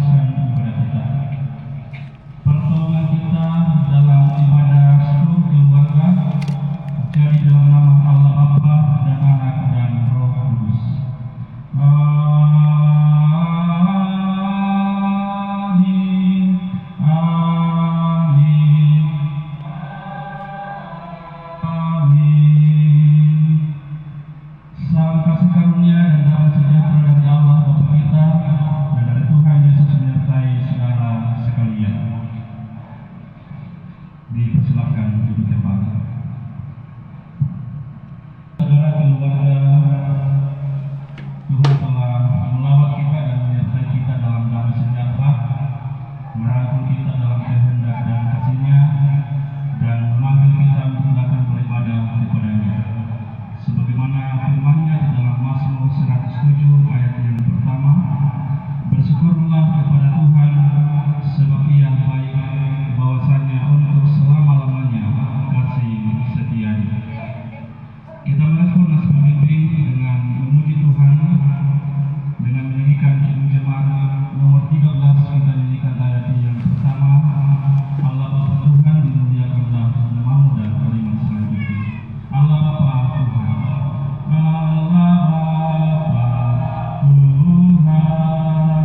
meneruskan ibadah kita. Pertolongan kita dalam ibadah seluruh keluarga terjadi dalam nama Allah Bapa dan Anak dan Roh Kudus. Amin. Amin. Amin. Salam kasih karunia dan damai sejahtera dari Allah Bapa kita dan dari Tuhan Yesus menyertai saudara sekalian. Dipersilakan duduk kembali. Saudara keluarga, Tuhan telah melawat kita dan menyertai kita dalam damai sejahtera, merangkul kita dalam kehendak dan kasih-Nya, dan memanggil kita untuk datang beribadah kepada-Nya. Sebagaimana firman-Nya di dalam Mazmur 107 ayat yang pertama, bersyukurlah kepada Tuhan sebab Ia baik, bahwasanya untuk selama-lamanya kasih setia-Nya. Kita merespon nas pemimpin dengan memuji Tuhan dengan menyanyikan Kidung Jemaat nomor 13. Kita nyanyikan ayat yang pertama, Allah Bapa Tuhan dimuliakanlah namamu dan kalimat selanjutnya. Allah Bapa Tuhan, Allah Bapa Tuhan,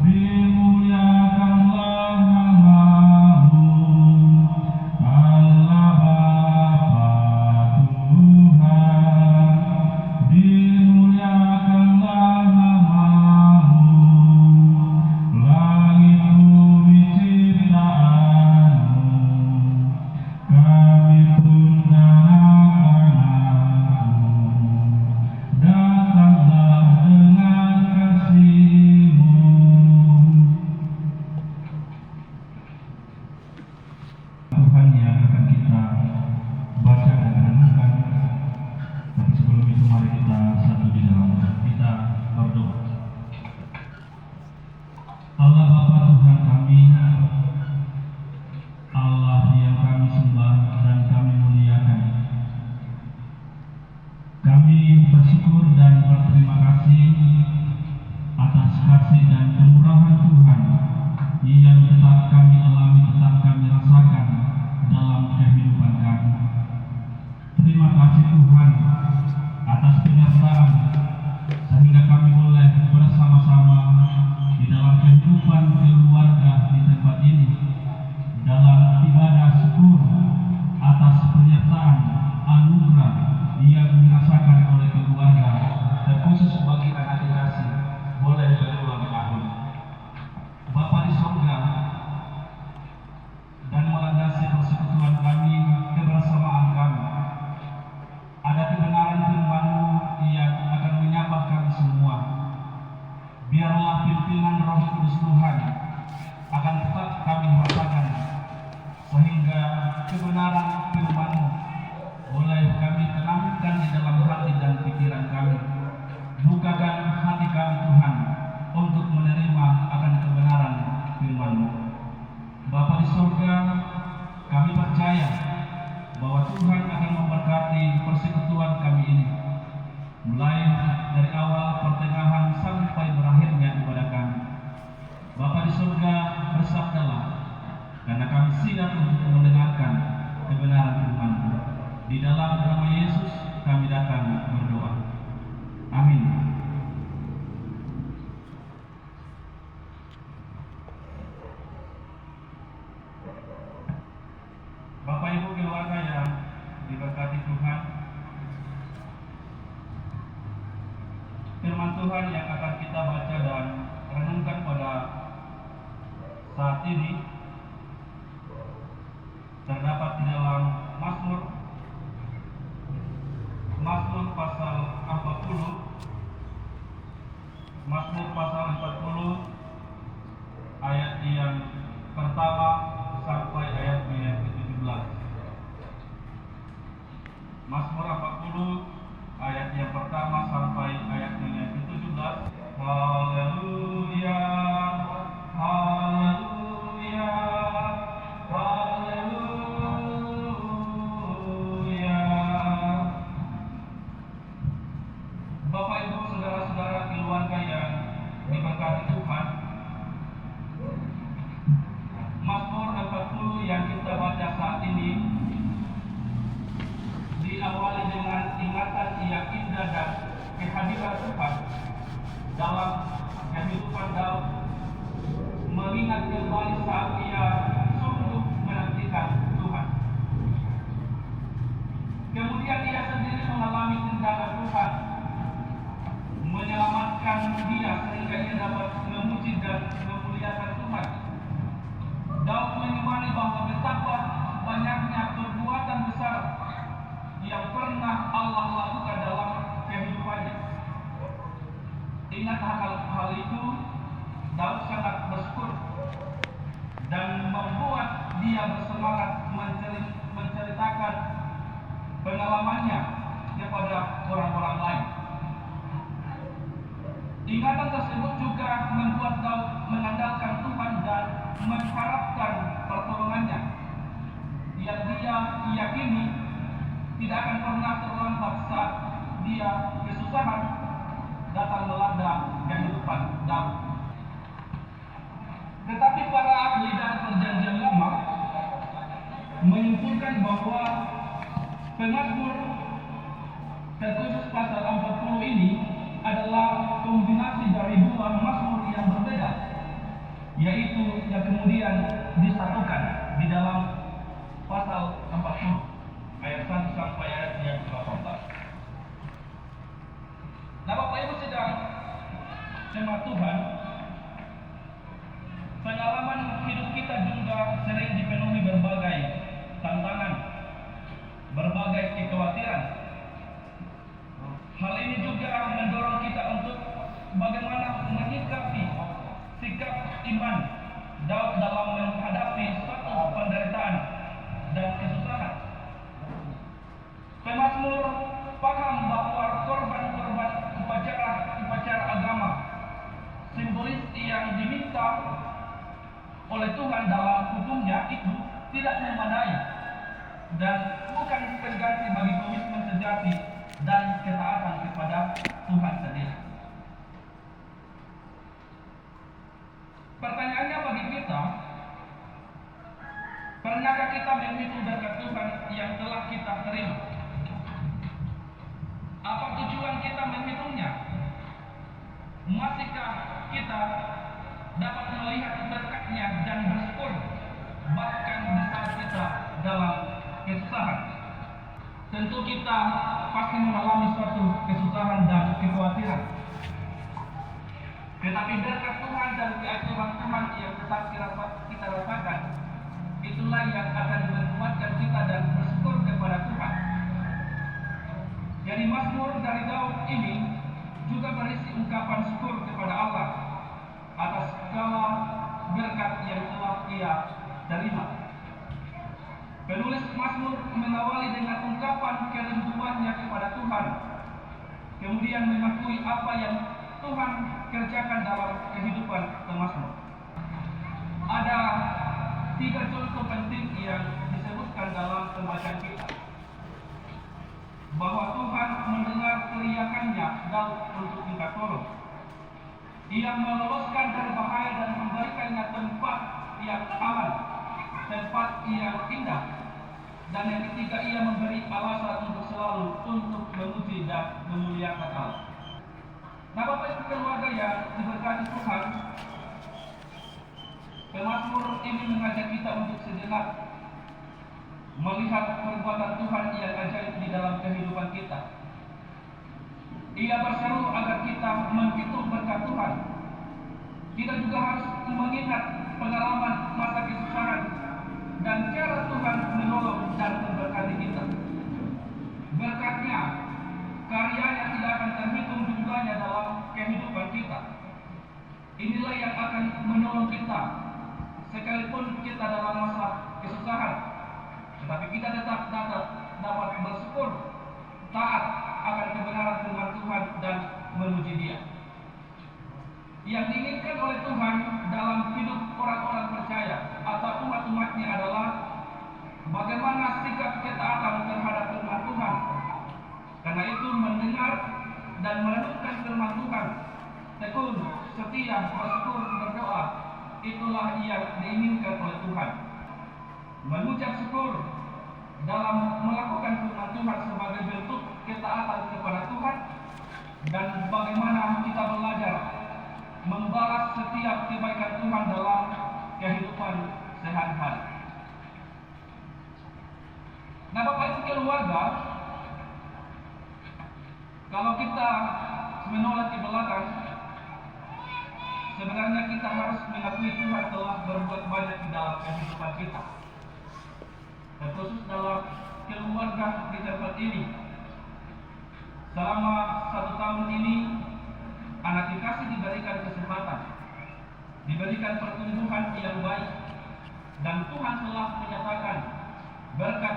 dimuliakanlah namamu. Allah Bapa Tuhan, dimuliakanlah namamu. Langit bumi ciptaanmu, kami pun anak-anakmu. Datanglah dengan kasih-Mu. Tuhan yang akan kita baca dan renungkan. Tapi sebelum itu mari kita satu di dalam kita berdoa. Allah Bapa Tuhan kami, Allah yang kami sembah dan kami muliakan. Kami bersyukur dan berterima kasih atas kasih dan kemurahan Tuhan yang tetap kami alami, tetap kami rasakan dalam kehidupan kami. Terima kasih Tuhan atas penyertaan sehingga kami boleh bersama-sama di dalam kehidupan keluarga di tempat ini, dalam ibadah syukur atas penyertaan anugerah yang dirasakan oleh keluarga, terkhusus bagi anak dikasih boleh berulang tahun. Bapa di surga, dan melandasi persekutuan kami, kebersamaan kami, ada kebenaran firman-Mu yang akan menyapa kami semua. Biarlah pimpinan Roh Kudus Tuhan akan tetap kami rasakan, sehingga kebenaran firman-Mu boleh kami tanamkan di dalam hati dan pikiran kami. Bukakan hati kami Tuhan untuk menerima akan kebenaran firman-Mu. Bapa di surga, kami percaya bahwa Tuhan akan memberkati persekutuan kami ini, mulai dari awal, pertengahan, sampai berakhirnya ibadah kami. Bapa di surga, bersabdalah, karena kami siap untuk mendengarkan kebenaran firman-Mu. Di dalam nama Yesus kami datang berdoa. Amin. Bapak Ibu keluarga yang diberkati Tuhan, firman Tuhan yang akan kita baca dan renungkan pada saat ini terdapat di dalam Mazmur pasal 40 ayat yang pertama sampai ayat yang ke-17. Mazmur 40 ayat yang pertama sampai ayat yang ke-17. Haleluya, haleluya, haleluya. Bapak Ibu saudara-saudara keluarga yang diberkati Tuhan, kehadiran Tuhan dalam kehidupan Daud, mengingat kembali saat ia sungguh menantikan Tuhan. Kemudian ia sendiri mengalami tindakan Tuhan menyelamatkan dia sehingga ia dapat memuji dan memuliakan Tuhan. Daud menyemani bahwa betapa banyaknya perbuatan besar yang pernah Allah lakukan dalam kehidupannya. Ingat hal itu, Daud sangat bersyukur dan membuat dia bersemangat menceritakan pengalamannya kepada orang-orang lain. Ingatan tersebut juga membuat Daud mengandalkan Tuhan dan mengharapkan pertolongannya, yang dia yakini tidak akan pernah terlambat saat dia kesusahan datang melanda kehidupan Daud. Tetapi para ahli dan perjanjian lama menyimpulkan bahwa Pemazmur terkhusus pasal 40 ini adalah kombinasi dari dua mazmur yang berbeda, yaitu yang kemudian disatukan di dalam pasal 40 ayat 1 sampai ayat yang 18. Nah, Bapak Ibu sedang jemaat Tuhan, pengalaman hidup kita juga sering dipenuhi berbagai tantangan, berbagai kekhawatiran. Hal ini juga mendorong kita untuk bagaimana menyikapi sikap iman Daud dalam menghadapi suatu penderitaan dan kesusahan. Pemazmur paham bahwa korban-korban upacara agama simbolis yang diminta oleh Tuhan dalam hukumnya itu tidak memadai dan bukan pengganti bagi komitmen sejati dan ketaatan kepada Tuhan sendiri. Pertanyaannya bagi kita, pernahkah kita menghitung berkat Tuhan yang telah kita terima? Apa tujuan kita menghitungnya? Masihkah kita dapat melihat berkatnya dan bersyukur bahkan di saat kita dalam kesusahan? Tentu kita pasti mengalami suatu kesusahan dan kekhawatiran. Tetapi berkat Tuhan dan keajaiban Tuhan yang tetap kita rasakan, itulah yang akan menguatkan kita dan bersyukur kepada Tuhan. Jadi mazmur dari Daud ini juga berisi ungkapan syukur kepada Allah atas segala berkat yang telah ia terima. Penulis mazmur mengawali dengan ungkapan kerinduannya kepada Tuhan, kemudian mengakui apa yang Tuhan kerjakan dalam kehidupan pemazmur. Ada 3 contoh penting yang disebutkan dalam pembacaan kita, bahwa Tuhan mendengar teriakannya Daud untuk minta tolong. Ia meloloskan dari bahaya dan memberikannya tempat yang aman, tempat yang indah. Dan yang ketiga, ia memberi alasan untuk selalu untuk memuji dan memuliakan Allah. Nah, Bapak Ibu keluarga yang diberkati Tuhan, pemazmur ini mengajak kita untuk sejenak melihat perbuatan Tuhan yang ajaib di dalam kehidupan kita. Ia berseru agar kita menghitung berkat Tuhan. Kita juga harus mengingat pengalaman masa kesusahan dan cara Tuhan menolong dan memberkati kita. Berkatnya, karyanya tidak akan terhitung jumlahnya dalam kehidupan kita. Inilah yang akan menolong kita sekalipun kita dalam masa kesusahan, tetapi kita tetap dapat bersyukur, taat akan kebenaran firman Tuhan dan memuji Dia. Yang diinginkan oleh Tuhan dalam hidup orang-orang percaya atau umat-umatnya adalah bagaimana sikap ketaatan terhadap firman Tuhan. Karena itu mendengar dan merenungkan firman Tuhan, tekun, setia, bersyukur, berdoa, itulah yang diinginkan oleh Tuhan. Mengucap syukur dalam melakukan firman Tuhan sebagai bentuk ketaatan kepada Tuhan dan bagaimana kita belajar membalas setiap kebaikan Tuhan dalam kehidupan sehari-hari. Nah, Bapak Ibu keluarga, kalau kita menoleh ke belakang, sebenarnya kita harus mengakui Tuhan telah berbuat banyak di dalam kehidupan kita, terkhusus dalam keluarga di tempat ini. Selama 1 tahun ini, anak dikasih diberikan kesehatan, diberikan pertumbuhan yang baik, dan Tuhan telah menyatakan berkat